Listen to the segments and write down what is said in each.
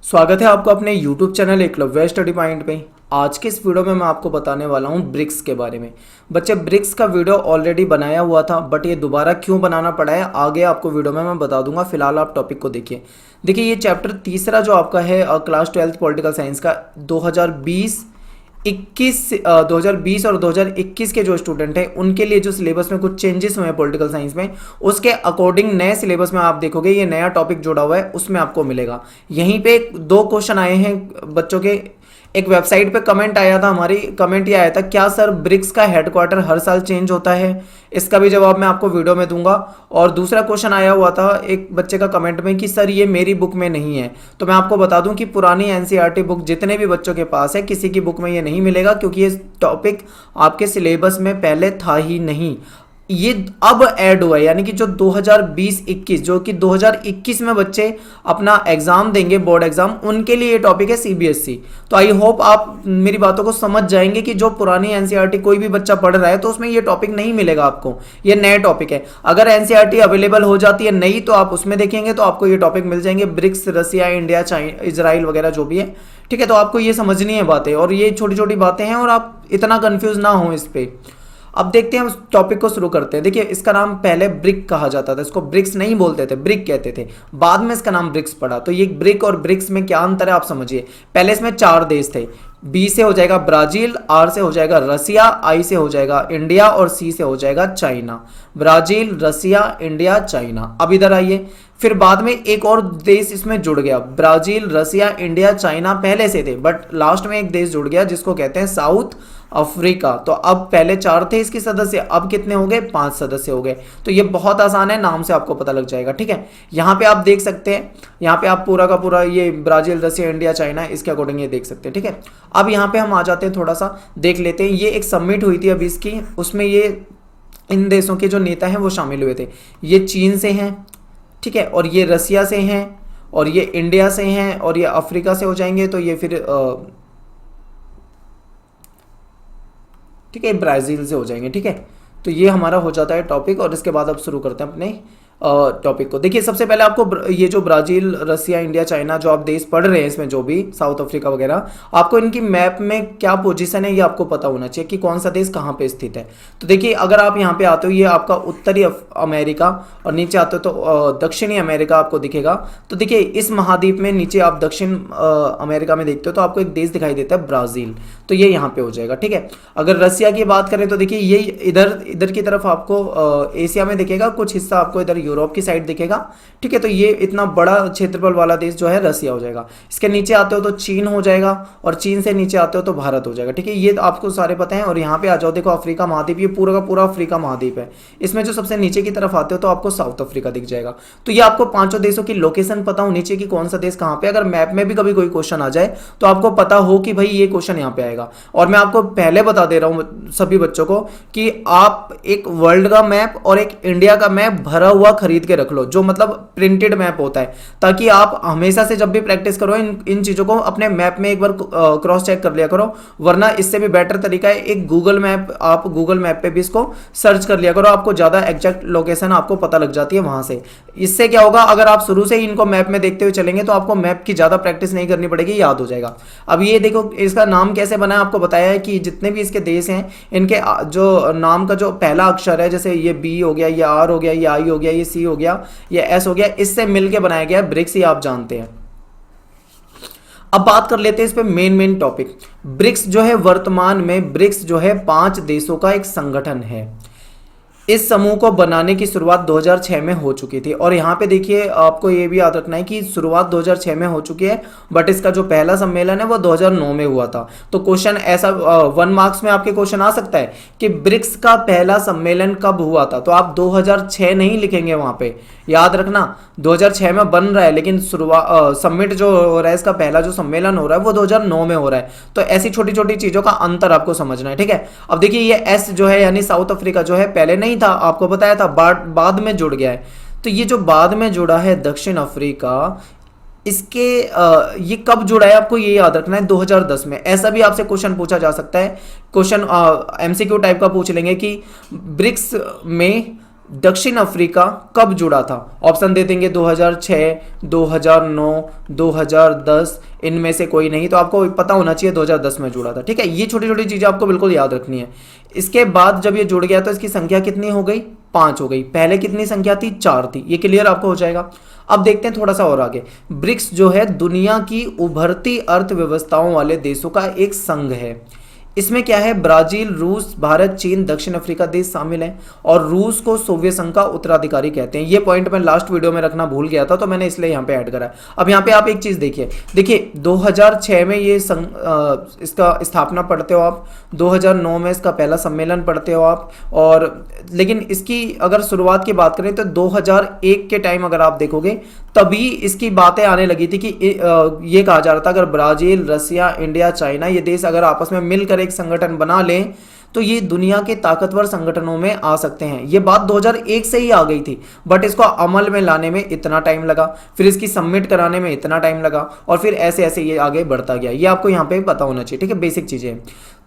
स्वागत है आपको अपने YouTube channel Eklavya study point पे। आज के इस वीडियो में मैं आपको बताने वाला हूँ ब्रिक्स के बारे में। बच्चे, ब्रिक्स का वीडियो ऑलरेडी बनाया हुआ था, बट ये दोबारा क्यों बनाना पड़ा है आगे आपको वीडियो में मैं बता दूंगा। फिलहाल आप टॉपिक को देखिए। ये चैप्टर तीसरा जो आपका है क्लास 12 पॉलिटिकल साइंस का 2020 और 2021 के जो स्टूडेंट हैं उनके लिए जो सिलेबस में कुछ चेंजेस हुए हैं पॉलिटिकल साइंस में, उसके अकॉर्डिंग नए सिलेबस में आप देखोगे ये नया टॉपिक जुड़ा हुआ है, उसमें आपको मिलेगा। यहीं पे दो क्वेश्चन आए हैं बच्चों के। एक वेबसाइट पे कमेंट आया था, हमारी कमेंट ये आया था, क्या सर ब्रिक्स का हेडक्वार्टर हर साल चेंज होता है? इसका भी जवाब मैं आपको वीडियो में दूंगा। और दूसरा क्वेश्चन आया हुआ था एक बच्चे का कमेंट में कि सर ये मेरी बुक में नहीं है। तो मैं आपको बता दूं कि पुरानी एनसीईआरटी बुक जितने भी बच्चों के पास है, किसी की बुक में ये नहीं मिलेगा, क्योंकि ये टॉपिक आपके सिलेबस में पहले था ही नहीं, ये अब ऐड हुआ है। यानी कि जो 2020-21 जो कि 2021 में बच्चे अपना एग्जाम देंगे, बोर्ड एग्जाम, उनके लिए ये टॉपिक है सीबीएसई। तो आई होप आप मेरी बातों को समझ जाएंगे कि जो पुरानी एनसीईआरटी कोई भी बच्चा पढ़ रहा है तो उसमें ये टॉपिक नहीं मिलेगा आपको, ये नए टॉपिक है। अगर एनसीईआरटी अवेलेबल हो जाती है नई तो आप उसमें देखेंगे तो आपको ये टॉपिक मिल जाएंगे, ब्रिक्स, रसिया, इंडिया, चाइना, इजराइल वगैरह जो भी है। ठीक है, तो आपको ये समझनी है बातें, और ये छोटी छोटी बातें हैं और आप इतना कंफ्यूज ना हो इस पे। अब देखते हैं, उस टॉपिक को शुरू करते हैं। देखिए, इसका नाम पहले ब्रिक कहा जाता था, इसको ब्रिक्स नहीं बोलते थे, ब्रिक कहते थे। बाद में इसका नाम ब्रिक्स पड़ा। तो ये ब्रिक और ब्रिक्स में क्या अंतर है आप समझिए। पहले इसमें 4 देश थे। बी से हो जाएगा ब्राजील, आर से हो जाएगा रसिया, आई से हो जाएगा इंडिया और सी से हो जाएगा चाइना। ब्राजील, रसिया, इंडिया, चाइना। अब इधर आइए, फिर बाद में एक और देश इसमें जुड़ गया। ब्राजील, रसिया, इंडिया, चाइना पहले से थे, बट लास्ट में एक देश जुड़ गया जिसको कहते हैं साउथ अफ्रीका। तो अब पहले 4 थे इसके सदस्य, अब कितने हो गए? 5 सदस्य हो गए। तो ये बहुत आसान है, नाम से आपको पता लग जाएगा। ठीक है, यहाँ पे आप देख सकते हैं, यहाँ पे आप पूरा का पूरा ये ब्राजील, रसिया, इंडिया, चाइना, इसके अकॉर्डिंग ये देख सकते हैं। ठीक है, अब यहाँ पे हम आ जाते हैं, थोड़ा सा देख लेते हैं। ये एक समिट हुई थी अभी इसकी, उसमें ये इन देशों के जो नेता हैं वो शामिल हुए थे। ये चीन से हैं, ठीक है, और ये रसिया से हैं, और ये इंडिया से हैं, और ये अफ्रीका से हो जाएंगे। तो ये फिर ठीक है, ब्राज़ील से हो जाएंगे। ठीक है, तो ये हमारा हो जाता है टॉपिक, और इसके बाद अब शुरू करते हैं अपने टॉपिक को। देखिए, सबसे पहले आपको ये जो ब्राजील, रसिया, इंडिया, चाइना जो आप देश पढ़ रहे हैं, इसमें जो भी साउथ अफ्रीका वगैरह, आपको इनकी मैप में क्या पोजीशन है ये आपको पता होना चाहिए कि कौन सा देश कहाँ पे स्थित है। तो देखिए, अगर आप यहाँ पे आते हो, ये आपका उत्तरी अमेरिका, और नीचे आते हो तो दक्षिणी अमेरिका आपको दिखेगा। तो देखिए, इस महाद्वीप में नीचे आप दक्षिण अमेरिका में देखते हो तो आपको एक देश दिखाई देता है ब्राज़ील, तो ये यहाँ पे हो जाएगा। ठीक है, अगर रसिया की बात करें तो देखिए ये इधर की तरफ आपको एशिया में दिखेगा, कुछ हिस्सा आपको इधर यूरोप की साइड दिखेगा। ठीक है, तो ये इतना बड़ा क्षेत्रफल वाला देश जो है रसिया हो जाएगा। इसके नीचे आते हो तो चीन हो जाएगा, और चीन से नीचे आते हो तो भारत हो जाएगा। ठीक है, ये आपको सारे पता है। और यहाँ पे आ जाओ, देखो अफ्रीका महाद्वीप, ये पूरा का पूरा अफ्रीका महाद्वीप है। इसमें जो सबसे नीचे की तरफ आते हो तो आपको साउथ अफ्रीका दिख जाएगा। तो ये आपको 5 देशों की लोकेशन पता हो नीचे की कौन सा देश कहाँ पे। अगर मैप में भी कभी कोई क्वेश्चन आ जाए तो आपको पता हो कि भाई ये क्वेश्चन यहाँ पे आएगा। और मैं आपको पहले बता दे रहा हूँ सभी बच्चों को कि आप एक वर्ल्ड का मैप और एक इंडिया का मैप भरा हुआ खरीद के रख लो, जो मतलब प्रिंटेड मैप होता है, ताकि आप हमेशा से जब भी प्रैक्टिस करो इन चीजों को अपने मैप में एक बार क्रॉस चेक कर लिया करो। वरना इससे भी बेटर तरीका है एक गूगल मैप, आप गूगल मैप पे भी इसको सर्च कर लिया करो, आपको ज्यादा एग्जैक्ट लोकेशन आपको पता लग जाती है वहां से। इससे क्या होगा, अगर आप शुरू से ही इनको मैप में देखते हुए चलेंगे तो आपको मैप की ज्यादा प्रैक्टिस नहीं करनी पड़ेगी, याद हो जाएगा। अब ये देखो, इसका नाम कैसे बना है आपको बताया है कि जितने भी इसके देश हैं, इनके जो नाम का जो पहला अक्षर है, जैसे ये बी हो गया, ये आर हो गया, ये आई हो गया, ये सी हो गया, ये एस हो गया, इससे मिलके बनाया गया ब्रिक्स, ये आप जानते हैं। अब बात कर लेते हैं इस पे मेन टॉपिक। ब्रिक्स जो है, वर्तमान में ब्रिक्स जो है 5 देशों का एक संगठन है। इस समूह को बनाने की शुरुआत 2006 में हो चुकी थी। और यहाँ पे देखिए, आपको ये भी याद रखना है कि शुरुआत 2006 में हो चुकी है, बट इसका जो पहला सम्मेलन है वो 2009 में हुआ था। तो क्वेश्चन ऐसा 1 मार्क्स में आपके क्वेश्चन आ सकता है कि ब्रिक्स का पहला सम्मेलन कब हुआ था। तो आप 2006 नहीं लिखेंगे वहां पे, याद रखना 2006 में बन रहा है, लेकिन शुरुआत समिट जो हो रहा है, इसका पहला जो सम्मेलन हो रहा है वो 2009 में हो रहा है। तो ऐसी छोटी छोटी चीजों का अंतर आपको समझना है। ठीक है, अब देखिए, ये एस जो है यानी साउथ अफ्रीका जो है, पहले नहीं था, आपको बताया था, बाद में जुड़ गया है। तो ये जो बाद में जुड़ा है दक्षिण अफ्रीका, इसके ये कब जुड़ा है आपको ये याद रखना है, 2010 में। ऐसा भी आपसे क्वेश्चन पूछा जा सकता है, क्वेश्चन एमसीक्यू टाइप का पूछ लेंगे कि ब्रिक्स में दक्षिण अफ्रीका कब जुड़ा था? ऑप्शन दे देंगे 2006, 2009, 2010, इनमें से कोई नहीं, तो आपको पता होना चाहिए 2010 में जुड़ा था। ठीक है, ये छोटी छोटी चीजें आपको बिल्कुल याद रखनी है। इसके बाद जब ये जुड़ गया तो इसकी संख्या कितनी हो गई? 5 हो गई। पहले कितनी संख्या थी? 4 थी। ये क्लियर आपको हो जाएगा। अब देखते हैं थोड़ा सा और आगे। ब्रिक्स जो है दुनिया की उभरती अर्थव्यवस्थाओं वाले देशों का एक संघ है। इसमें क्या है? ब्राजील, रूस, भारत, चीन, दक्षिण अफ्रीका देश शामिल हैं और रूस को सोवियत संघ का उत्तराधिकारी कहते हैं। ये पॉइंट मैं लास्ट वीडियो में रखना भूल गया था, तो मैंने इसलिए यहाँ पे ऐड करा है। अब यहाँ पे आप एक चीज देखिए 2006 में ये इसका स्थापना पढ़ते हो आप, 2009 में इसका पहला सम्मेलन पढ़ते हो आप, और लेकिन इसकी अगर शुरुआत की बात करें तो 2001 के टाइम अगर आप देखोगे तभी इसकी बातें आने लगी थी कि ये कहा जा रहा था अगर ब्राजील, रसिया, इंडिया, चाइना ये देश अगर आपस में मिलकर एक संगठन बना लें तो ये दुनिया के ताकतवर संगठनों में आ सकते हैं। ये बात 2001 से ही आ गई थी, बट इसको अमल में लाने में इतना टाइम लगा, फिर इसकी सबमिट कराने में इतना टाइम लगा, और फिर ऐसे ऐसे ये आगे बढ़ता गया। ये आपको यहाँ पे पता होना चाहिए। ठीक है, बेसिक चीजें।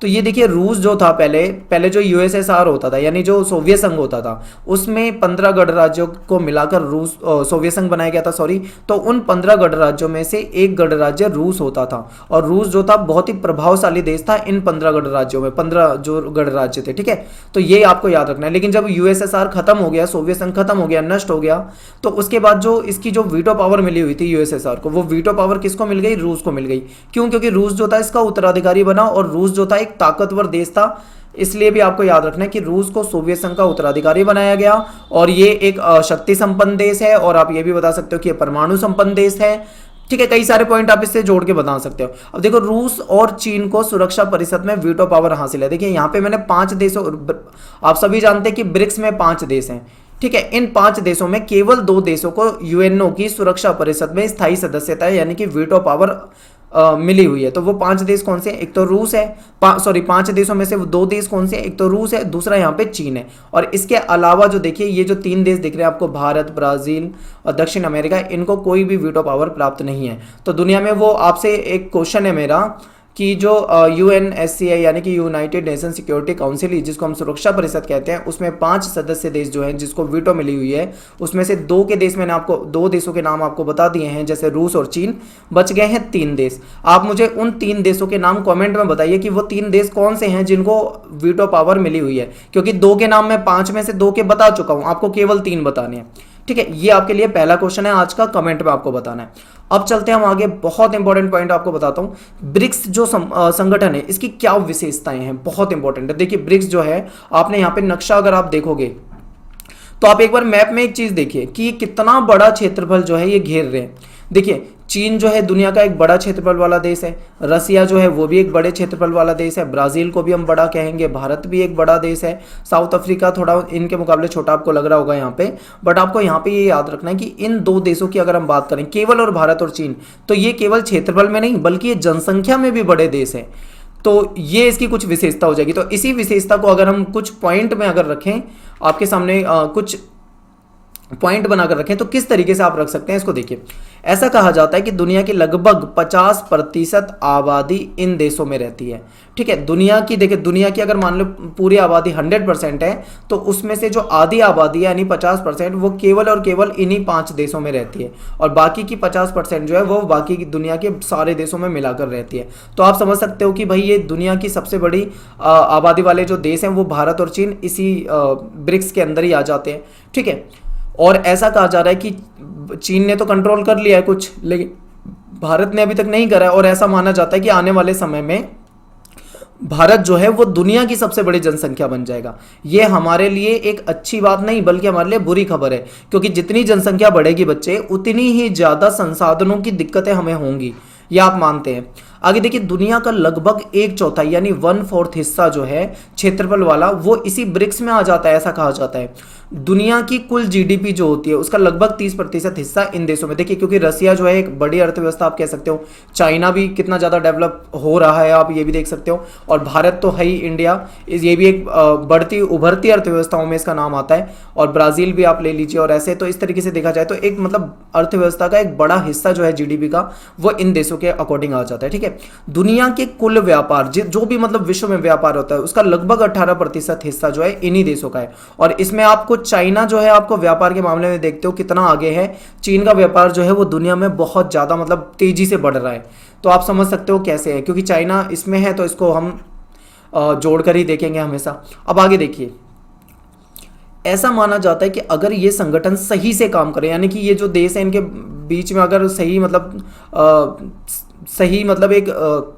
तो ये देखिए रूस जो था पहले जो यूएसएसआर होता था, यानी जो सोवियत संघ होता था, उसमें 15 गणराज्यों को मिलाकर रूस सोवियत संघ बनाया गया था, सॉरी। तो उन 15 गणराज्यों में से एक गणराज्य रूस होता था, और रूस जो था बहुत ही प्रभावशाली देश था इन 15 गणराज्यों में, 15 जो गणराज्य थे। ठीक है, तो ये आपको याद रखना है। लेकिन जब यूएसएसआर खत्म हो गया, सोवियत संघ खत्म हो गया, नष्ट हो गया, तो उसके बाद जो इसकी जो वीटो पावर मिली हुई थी यूएसएसआर को, वो वीटो पावर किसको मिल गई? रूस को मिल गई। क्यों? क्योंकि रूस जो था इसका उत्तराधिकारी बना, और रूस जो था एक ताकतवर देश था। इसलिए भी आपको याद रखना है कि रूस को सोवियत संघ का उत्तराधिकारी बनाया गया, और ये एक शक्ति संपन्न देश है, और आप ये भी बता सकते हो कि ये परमाणु संपन्न देश है। ठीक है, कई सारे पॉइंट आप इससे जोड़ के बता सकते हो। अब देखो रूस और चीन को सुरक्षा परिषद में वीटो पावर हासिल है। देखिए यहाँ पे मैंने 5 देशों, आप सभी जानते हैं कि ब्रिक्स में 5 देश हैं। ठीक है, इन 5 देशों में केवल 2 देशों को यूएनओ की सुरक्षा परिषद में स्थायी सदस्यता है, यानी कि वीटो पावर मिली हुई है। तो वो 5 देश कौन से हैं? एक तो रूस है, 5 देशों में से वो 2 देश कौन से हैं? एक तो रूस है, दूसरा यहाँ पे चीन है। और इसके अलावा जो देखिए ये जो 3 देश दिख रहे हैं आपको, भारत, ब्राजील और दक्षिण अमेरिका, इनको कोई भी वीटो पावर प्राप्त नहीं है। तो दुनिया में वो आपसे एक क्वेश्चन है मेरा कि जो यूएनएससीआई यानी कि यूनाइटेड नेशन सिक्योरिटी काउंसिल, जिसको हम सुरक्षा परिषद कहते हैं, उसमें 5 सदस्य देश जो हैं जिसको वीटो मिली हुई है, उसमें से 2 के देश मैंने आपको 2 देशों के नाम आपको बता दिए हैं, जैसे रूस और चीन। बच गए हैं 3 देश। आप मुझे उन 3 देशों के नाम कमेंट में बताइए कि वो 3 देश कौन से हैं जिनको वीटो पावर मिली हुई है, क्योंकि 2 के नाम मैं 5 में से 2 के बता चुका हूं, आपको केवल 3 बताने हैं। ठीक है, ये आपके लिए पहला क्वेश्चन है आज का, कमेंट में आपको बताना है। अब चलते हैं हम आगे, बहुत इंपॉर्टेंट पॉइंट आपको बताता हूं। ब्रिक्स जो संगठन है इसकी क्या विशेषताएं हैं, बहुत इंपॉर्टेंट है। देखिए ब्रिक्स जो है, आपने यहाँ पे नक्शा अगर आप देखोगे तो आप एक बार मैप में एक चीज देखिए कि ये कितना बड़ा क्षेत्रफल जो है ये घेर रहे हैं। देखिए चीन जो है दुनिया का एक बड़ा क्षेत्रफल वाला देश है, रसिया जो है वो भी एक बड़े क्षेत्रफल वाला देश है, ब्राजील को भी हम बड़ा कहेंगे, भारत भी एक बड़ा देश है, साउथ अफ्रीका थोड़ा इनके मुकाबले छोटा आपको लग रहा होगा यहाँ पे, बट आपको यहाँ पे ये याद रखना है कि इन 2 देशों की अगर हम बात करें केवल, और भारत और चीन, तो ये केवल क्षेत्रफल में नहीं बल्कि ये जनसंख्या में भी बड़े देश हैं। तो ये इसकी कुछ विशेषता हो जाएगी। तो इसी विशेषता को अगर हम कुछ पॉइंट में अगर रखें आपके सामने, कुछ पॉइंट बनाकर रखें, तो किस तरीके से आप रख सकते हैं इसको देखिए। ऐसा कहा जाता है कि दुनिया की लगभग 50% आबादी इन देशों में रहती है। ठीक है, दुनिया की देखिए, दुनिया की अगर मान लो पूरी आबादी 100% है, तो उसमें से जो आधी आबादी है यानी 50%, वो केवल और केवल इन्हीं 5 देशों में रहती है, और बाकी की 50% जो है वो बाकी की दुनिया के सारे देशों में मिलाकर रहती है। तो आप समझ सकते हो कि भाई ये दुनिया की सबसे बड़ी आबादी वाले जो देश हैं वो भारत और चीन इसी ब्रिक्स के अंदर ही आ जाते हैं। ठीक है, और ऐसा कहा जा रहा है कि चीन ने तो कंट्रोल कर लिया है कुछ, लेकिन भारत ने अभी तक नहीं करा है, और ऐसा माना जाता है कि आने वाले समय में भारत जो है वो दुनिया की सबसे बड़ी जनसंख्या बन जाएगा। ये हमारे लिए एक अच्छी बात नहीं बल्कि हमारे लिए बुरी खबर है, क्योंकि जितनी जनसंख्या बढ़ेगी बच्चे, उतनी ही ज्यादा संसाधनों की दिक्कतें हमें होंगी, ये आप मानते हैं। आगे देखिए, दुनिया का लगभग 1/4 यानी 1/4 हिस्सा जो है क्षेत्रफल वाला, वो इसी ब्रिक्स में आ जाता है। ऐसा कहा जाता है दुनिया की कुल जीडीपी जो होती है उसका लगभग 30% हिस्सा इन देशों में। देखिए क्योंकि रसिया जो है एक बड़ी अर्थव्यवस्था आप कह सकते हो, चाइना भी कितना ज़्यादा डेवलप हो रहा है आप ये भी देख सकते हो, और भारत तो है ही, इंडिया ये भी एक बढ़ती उभरती अर्थव्यवस्थाओं में इसका नाम आता है, और ब्राज़ील भी आप ले लीजिए। और ऐसे तो इस तरीके से देखा जाए तो एक मतलब अर्थव्यवस्था का एक बड़ा हिस्सा जो है जीडीपी का, वो इन देशों के अकॉर्डिंग आ जाता है। ठीक है, है। दुनिया के कुल व्यापार जो भी मतलब विश्व में व्यापार होता है उसका लगभग 18% हिस्सा जो है इन्हीं देशों का है। और इसमें आपको चाइना जो है आपको व्यापार के मामले में देखते हो कितना आगे है। चीन का व्यापार जो है वो दुनिया में बहुत ज़्यादा मतलब तेजी से बढ़ रहा है। तो आप समझ सकते हो कैसे है, क्योंकि चाइना इसमें है तो इसको हम जोड़कर ही देखेंगे हमेशा। अब आगे देखिए, ऐसा माना जाता है कि अगर ये संगठन सही से काम करे, यानी कि ये जो देश है इनके बीच में अगर सही मतलब एक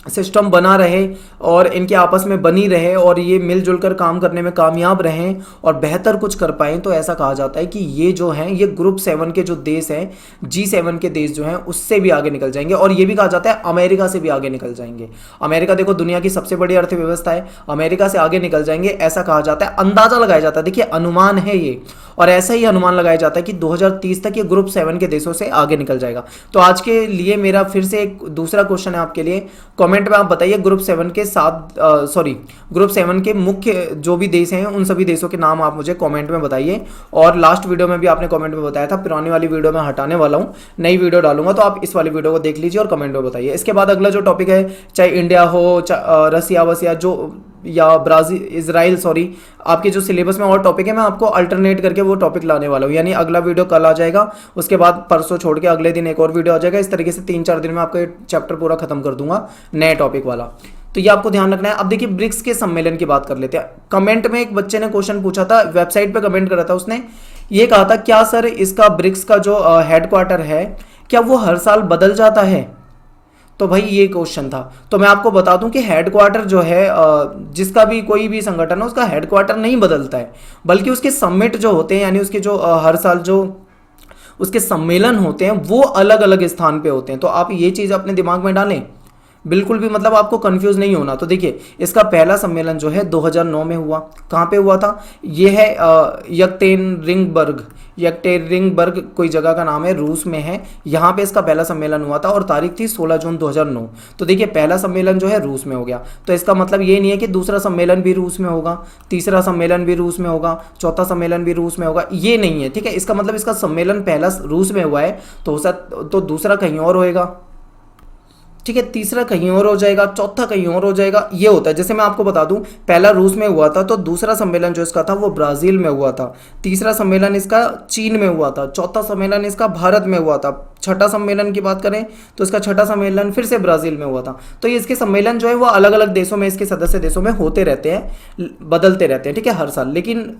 सिस्टम बना रहे और इनके आपस में बनी रहे और ये मिलजुल कर काम करने में कामयाब रहें और बेहतर कुछ कर पाएँ, तो ऐसा कहा जाता है कि ये जो हैं ये ग्रुप 7 के जो देश हैं, G7 के देश जो हैं उससे भी आगे निकल जाएंगे। और ये भी कहा जाता है अमेरिका से भी आगे निकल जाएंगे। अमेरिका देखो दुनिया की सबसे बड़ी अर्थव्यवस्था है, अमेरिका से आगे निकल जाएंगे ऐसा कहा जाता है, अंदाजा लगाया जाता है। देखिए अनुमान है ये, और ऐसा ही अनुमान लगाया जाता है कि 2030 तक ये ग्रुप 7 के देशों से आगे निकल जाएगा। तो आज के लिए मेरा फिर से एक दूसरा क्वेश्चन है आपके लिए, कमेंट में आप बताइए ग्रुप 7 के मुख्य जो भी देश हैं उन सभी देशों के नाम आप मुझे कमेंट में बताइए। और लास्ट वीडियो में भी आपने कमेंट में बताया था, पुरानी वाली वीडियो में हटाने वाला हूं, नई वीडियो डालूंगा, तो आप इस वाली वीडियो को देख लीजिए और कमेंट में बताइए। इसके बाद अगला जो टॉपिक है, चाहे इंडिया हो, रसिया वसिया जो या इजराइल आपके जो सिलेबस में और टॉपिक है मैं आपको अल्टरनेट करके वो टॉपिक लाने वाला हूँ। यानी अगला वीडियो कल आ जाएगा, उसके बाद परसों छोड़ के अगले दिन एक और वीडियो आ जाएगा। इस तरीके से 3-4 दिन में आपका ये चैप्टर पूरा खत्म कर दूंगा नए टॉपिक वाला। तो ये आपको ध्यान रखना है। अब देखिए ब्रिक्स के सम्मेलन की बात कर लेते हैं। कमेंट में एक बच्चे ने क्वेश्चन पूछा था, वेबसाइट पे कमेंट करा था, उसने ये कहा था क्या सर इसका ब्रिक्स का जो हेडक्वार्टर है क्या वो हर साल बदल जाता है? तो भाई ये क्वेश्चन था। तो मैं आपको बता दूं कि हेडक्वार्टर जो है जिसका भी कोई भी संगठन है उसका हेडक्वार्टर नहीं बदलता है, बल्कि उसके समिट जो होते हैं, यानी उसके जो हर साल जो उसके सम्मेलन होते हैं वो अलग अलग स्थान पे होते हैं। तो आप ये चीज़ अपने दिमाग में डालें, बिल्कुल भी मतलब आपको कंफ्यूज नहीं होना। तो देखिए इसका पहला सम्मेलन जो है 2009 में हुआ। कहाँ पे हुआ था? ये है यकटेरिनबर्ग कोई जगह का नाम है, रूस में है। यहाँ पे इसका पहला सम्मेलन हुआ था और तारीख थी 16 जून 2009। तो देखिए पहला सम्मेलन जो है रूस में हो गया। तो इसका मतलब ये नहीं है कि दूसरा सम्मेलन भी रूस में होगा, तीसरा सम्मेलन भी रूस में होगा, चौथा सम्मेलन भी रूस में होगा, ये नहीं है, ठीक है। इसका मतलब इसका सम्मेलन पहला रूस में हुआ है तो दूसरा कहीं और होएगा, ठीक है, तीसरा कहीं और हो जाएगा, चौथा कहीं और हो जाएगा, ये होता है। जैसे मैं आपको बता दूं, पहला रूस में हुआ था तो दूसरा सम्मेलन जो इसका था वो ब्राज़ील में हुआ था, तीसरा सम्मेलन इसका चीन में हुआ था, चौथा सम्मेलन इसका भारत में हुआ था, छठा सम्मेलन की बात करें तो इसका छठा सम्मेलन फिर से ब्राज़ील में हुआ था। तो ये इसके सम्मेलन जो है वो अलग अलग देशों में, इसके सदस्य देशों में होते रहते हैं, बदलते रहते हैं, ठीक है, हर साल। लेकिन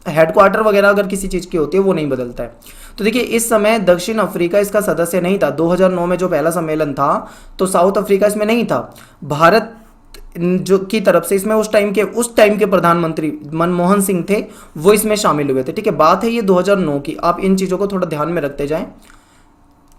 हेडक्वार्टर वगैरह अगर किसी चीज़ की होती है वो नहीं बदलता है। तो देखिए इस समय दक्षिण अफ्रीका इसका सदस्य नहीं था। 2009 में जो पहला सम्मेलन था तो साउथ अफ्रीका इसमें नहीं था। भारत जो की तरफ से इसमें उस टाइम के प्रधानमंत्री मनमोहन सिंह थे, वो इसमें शामिल हुए थे, ठीक है। बात है ये 2009 की, आप इन चीज़ों को थोड़ा ध्यान में रखते जाएं।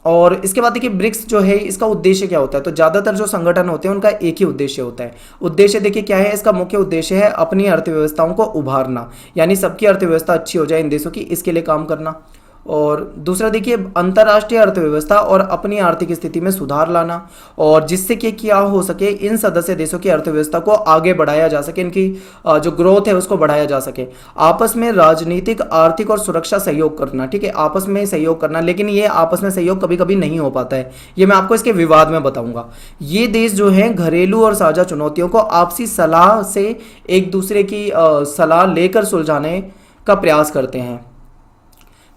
और इसके बाद देखिए ब्रिक्स जो है इसका उद्देश्य क्या होता है? तो ज़्यादातर जो संगठन होते हैं उनका एक ही उद्देश्य होता है। उद्देश्य देखिए क्या है, इसका मुख्य उद्देश्य है अपनी अर्थव्यवस्थाओं को उभारना, यानी सबकी अर्थव्यवस्था अच्छी हो जाए इन देशों की, इसके लिए काम करना। और दूसरा देखिए अंतर्राष्ट्रीय अर्थव्यवस्था और अपनी आर्थिक स्थिति में सुधार लाना, और जिससे कि क्या हो सके इन सदस्य देशों की अर्थव्यवस्था को आगे बढ़ाया जा सके, इनकी जो ग्रोथ है उसको बढ़ाया जा सके। आपस में राजनीतिक, आर्थिक और सुरक्षा सहयोग करना, ठीक है, आपस में सहयोग करना। लेकिन ये आपस में सहयोग कभी कभी नहीं हो पाता है, ये मैं आपको इसके विवाद में बताऊंगा। ये देश जो है घरेलू और साझा चुनौतियों को आपसी सलाह से एक दूसरे की सलाह लेकर सुलझाने का प्रयास करते हैं,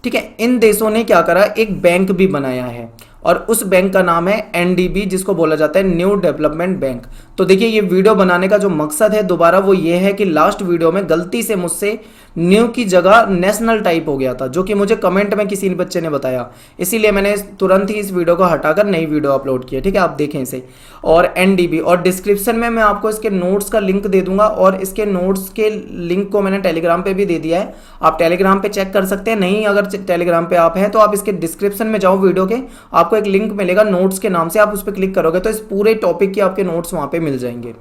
ठीक है। इन देशों ने क्या करा, एक बैंक भी बनाया है और उस बैंक का नाम है एनडीबी, जिसको बोला जाता है न्यू डेवलपमेंट बैंक। तो देखिए ये वीडियो बनाने का जो मकसद है दोबारा वो ये है कि लास्ट वीडियो में गलती से मुझसे न्यू की जगह नेशनल टाइप हो गया था, जो कि मुझे कमेंट में किसी बच्चे ने बताया, इसीलिए मैंने तुरंत ही इस वीडियो को हटाकर नई वीडियो अपलोड की है, ठीक है, आप देखें इसे। और एनडीबी, और डिस्क्रिप्शन में मैं आपको इसके नोट्स का लिंक दे दूंगा, और इसके नोट्स के लिंक को मैंने टेलीग्राम पे भी दे दिया है, आप टेलीग्राम पे चेक कर सकते हैं। नहीं अगर टेलीग्राम पे आप हैं तो आप इसके डिस्क्रिप्शन में जाओ, वीडियो के आपको एक लिंक मिलेगा नोट्स के नाम से, आप उस पर क्लिक करोगे तो इस पूरे टॉपिक के आपके नोट्स वहाँ पे मिल जाएंगे।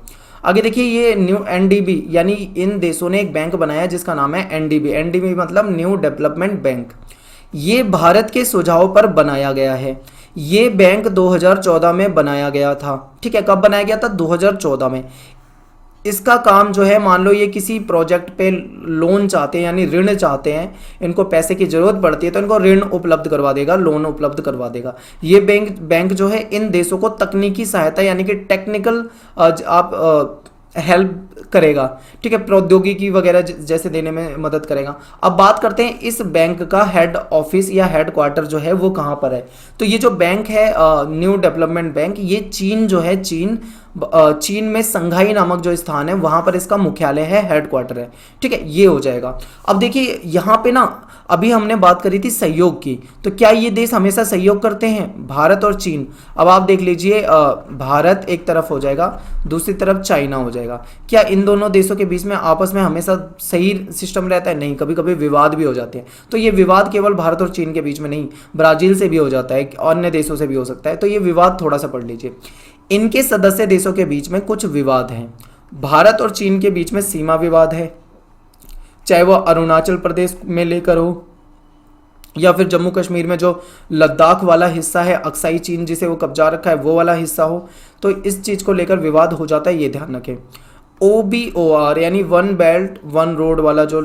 आगे देखिए ये न्यू एनडीबी, यानी इन देशों ने एक बैंक बनाया जिसका नाम है एनडीबी। एनडीबी मतलब न्यू डेवलपमेंट बैंक। ये भारत के सुझाव पर बनाया गया है। ये बैंक 2014 में बनाया गया था, ठीक है। कब बनाया गया था? 2014 में। इसका काम जो है, मान लो ये किसी प्रोजेक्ट पे लोन चाहते हैं यानी ऋण चाहते हैं, इनको पैसे की जरूरत पड़ती है तो इनको ऋण उपलब्ध करवा देगा, लोन उपलब्ध करवा देगा। ये बैंक जो है इन देशों को तकनीकी सहायता यानी कि टेक्निकल आप हेल्प करेगा, ठीक है, प्रौद्योगिकी वगैरह जैसे देने में मदद करेगा। अब बात करते हैं इस बैंक का हेड ऑफिस या हेड क्वार्टर जो है वो कहाँ पर है। तो ये जो बैंक है न्यू डेवलपमेंट बैंक, ये चीन जो है, चीन में संघाई नामक जो स्थान है वहां पर इसका मुख्यालय है, हेड क्वार्टर है, ठीक है, ये हो जाएगा। अब देखिए यहाँ पे ना, अभी हमने बात करी थी सहयोग की, तो क्या ये देश हमेशा सहयोग करते हैं, भारत और चीन? अब आप देख लीजिए, भारत एक तरफ हो जाएगा, दूसरी तरफ चाइना हो जाएगा। क्या इन दोनों देशों के बीच में आपस में हमेशा सही सिस्टम रहता है? नहीं, कभी कभी विवाद भी हो जाते हैं। तो ये विवाद केवल भारत और चीन के बीच में नहीं, ब्राजील से भी हो जाता है, अन्य देशों से भी हो सकता है। तो ये विवाद थोड़ा सा पढ़ लीजिए। इनके सदस्य देशों के बीच में कुछ विवाद हैं। भारत और चीन के बीच में सीमा विवाद है, चाहे वो अरुणाचल प्रदेश में लेकर हो या फिर जम्मू कश्मीर में जो लद्दाख वाला हिस्सा है, अक्साई चीन जिसे वो कब्जा रखा है वो वाला हिस्सा हो, तो इस चीज़ को लेकर विवाद हो जाता है, ये ध्यान रखें। OBOR यानी वन बेल्ट वन रोड वाला जो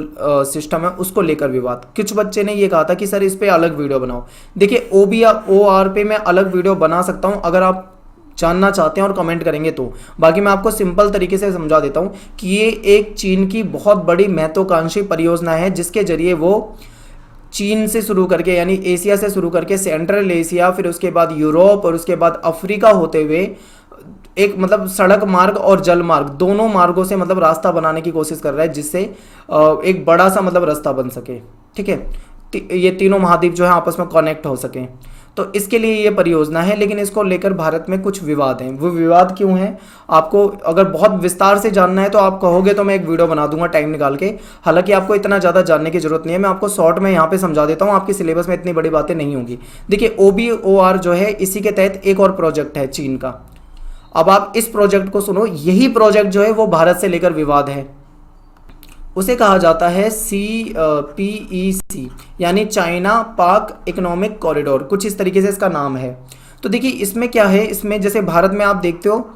सिस्टम है उसको लेकर विवाद। कुछ बच्चे ने ये कहा था कि सर इस पे अलग वीडियो बनाओ। देखिए OBOR पे मैं अलग वीडियो बना सकता हूँ अगर आप जानना चाहते हैं और कमेंट करेंगे तो। बाकी मैं आपको सिंपल तरीके से समझा देता हूँ कि ये एक चीन की बहुत बड़ी महत्वाकांक्षी परियोजना है, जिसके जरिए वो चीन से शुरू करके यानी एशिया से शुरू करके सेंट्रल एशिया, फिर उसके बाद यूरोप और उसके बाद अफ्रीका होते हुए एक मतलब सड़क मार्ग और जल मार्ग दोनों मार्गों से मतलब रास्ता बनाने की कोशिश कर रहा है, जिससे एक बड़ा सा मतलब रास्ता बन सके, ठीक है, ये तीनों महाद्वीप जो है आपस में कनेक्ट हो सके। तो इसके लिए ये परियोजना है, लेकिन इसको लेकर भारत में कुछ विवाद हैं। वो विवाद क्यों हैं, आपको अगर बहुत विस्तार से जानना है तो आप कहोगे तो मैं एक वीडियो बना दूंगा टाइम निकाल के। हालांकि आपको इतना ज़्यादा जानने की जरूरत नहीं है, मैं आपको शॉर्ट में यहाँ पे समझा देता हूँ, आपके सिलेबस में इतनी बड़ी बातें नहीं होंगी। देखिए OBOR जो है, इसी के तहत एक और प्रोजेक्ट है चीन का। अब आप इस प्रोजेक्ट को सुनो, यही प्रोजेक्ट जो है वो भारत से लेकर विवाद है। उसे कहा जाता है CPEC यानी चाइना पाक इकोनॉमिक कॉरिडोर, कुछ इस तरीके से इसका नाम है। तो देखिए इसमें क्या है, इसमें जैसे भारत में आप देखते हो,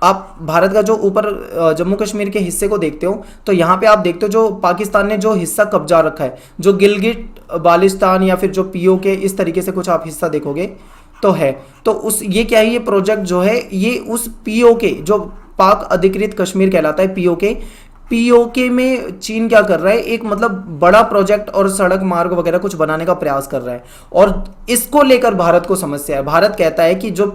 आप भारत का जो ऊपर जम्मू कश्मीर के हिस्से को देखते हो, तो यहाँ पे आप देखते हो जो पाकिस्तान ने जो हिस्सा कब्जा रखा है, जो गिलगिट बाल्टिस्तान या फिर जो POK इस तरीके से कुछ आप हिस्सा देखोगे तो है। तो उस ये क्या है, ये प्रोजेक्ट जो है ये उस POK जो पाक अधिकृत कश्मीर कहलाता है POK में चीन क्या कर रहा है, एक मतलब बड़ा प्रोजेक्ट और सड़क मार्ग वगैरह कुछ बनाने का प्रयास कर रहा है, और इसको लेकर भारत को समस्या है। भारत कहता है कि जो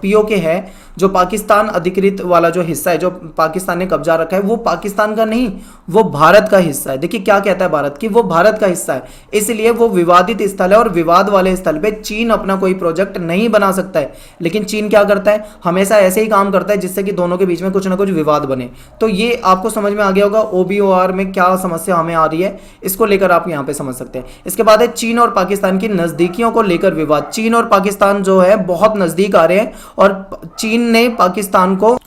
POK है, जो पाकिस्तान अधिकृत वाला जो हिस्सा है, जो पाकिस्तान ने कब्जा रखा है, वो पाकिस्तान का नहीं, वो भारत का हिस्सा है। देखिए क्या कहता है भारत कि वो भारत का हिस्सा है, इसलिए वो विवादित स्थल है, और विवाद वाले स्थल पे चीन अपना कोई प्रोजेक्ट नहीं बना सकता है। लेकिन चीन क्या करता है, हमेशा ऐसे ही काम करता है जिससे कि दोनों के बीच में कुछ ना कुछ विवाद बने। तो ये आपको समझ में आ गया होगा OBOR में क्या समस्या हमें आ रही है, इसको लेकर आप यहाँ पे समझ सकते हैं। इसके बाद है चीन और पाकिस्तान की नजदीकियों को लेकर विवाद। चीन और पाकिस्तान जो है बहुत नजदीक आ रहे हैं, और चीन ने पाकिस्तान को,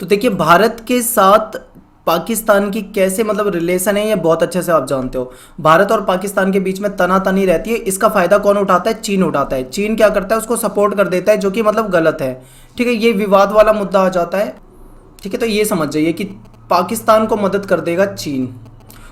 तो देखिए भारत के साथ पाकिस्तान की कैसे मतलब रिलेशन है, ये बहुत अच्छे से आप जानते हो। भारत और पाकिस्तान के बीच में तनातनी रहती है, इसका फायदा कौन उठाता है, चीन उठाता है। चीन क्या करता है, उसको सपोर्ट कर देता है, जो कि मतलब गलत है, ठीक है, ये विवाद वाला मुद्दा आ जाता है, ठीक है। तो ये समझ जाइए कि पाकिस्तान को मदद कर देगा चीन,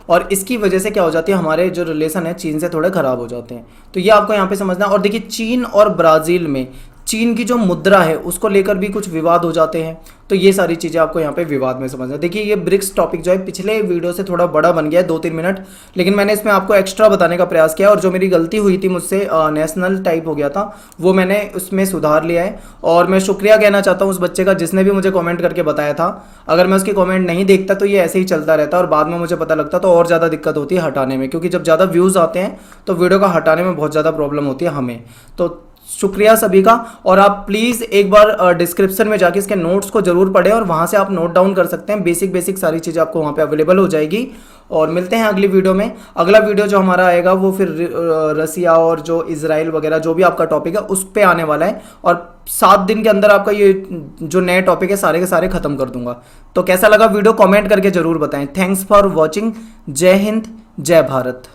और इसकी वजह से क्या हो जाती है, हमारे जो रिलेशन है चीन से थोड़े खराब हो जाते हैं। तो ये आपको यहाँ पे समझना है। और देखिए चीन और ब्राज़ील में चीन की जो मुद्रा है उसको लेकर भी कुछ विवाद हो जाते हैं। तो ये सारी चीज़ें आपको यहाँ पे विवाद में समझना है। देखिए ये ब्रिक्स टॉपिक जो है पिछले वीडियो से थोड़ा बड़ा बन गया है, 2-3 मिनट, लेकिन मैंने इसमें आपको एक्स्ट्रा बताने का प्रयास किया, और जो मेरी गलती हुई थी मुझसे नेशनल टाइप हो गया था, वो मैंने उसमें सुधार लिया है। और मैं शुक्रिया कहना चाहता हूँ उस बच्चे का जिसने भी मुझे कॉमेंट करके बताया था। अगर मैं उसकी कॉमेंट नहीं देखता तो ये ऐसे ही चलता रहता, और बाद में मुझे पता लगता तो और ज़्यादा दिक्कत होती है हटाने में, क्योंकि जब ज़्यादा व्यूज़ आते हैं तो वीडियो का हटाने में बहुत ज़्यादा प्रॉब्लम होती है हमें। तो शुक्रिया सभी का, और आप प्लीज़ एक बार डिस्क्रिप्शन में जाके इसके नोट्स को जरूर पढ़ें, और वहाँ से आप नोट डाउन कर सकते हैं। बेसिक सारी चीज़ें आपको वहाँ पे अवेलेबल हो जाएगी। और मिलते हैं अगली वीडियो में। अगला वीडियो जो हमारा आएगा वो फिर रसिया और जो इजराइल वगैरह जो भी आपका टॉपिक है उस पर आने वाला है, और 7 दिन के अंदर आपका ये जो नए टॉपिक है सारे के सारे खत्म कर दूंगा। तो कैसा लगा वीडियो कॉमेंट करके जरूर बताएं। Thanks for watching. जय हिंद, जय भारत।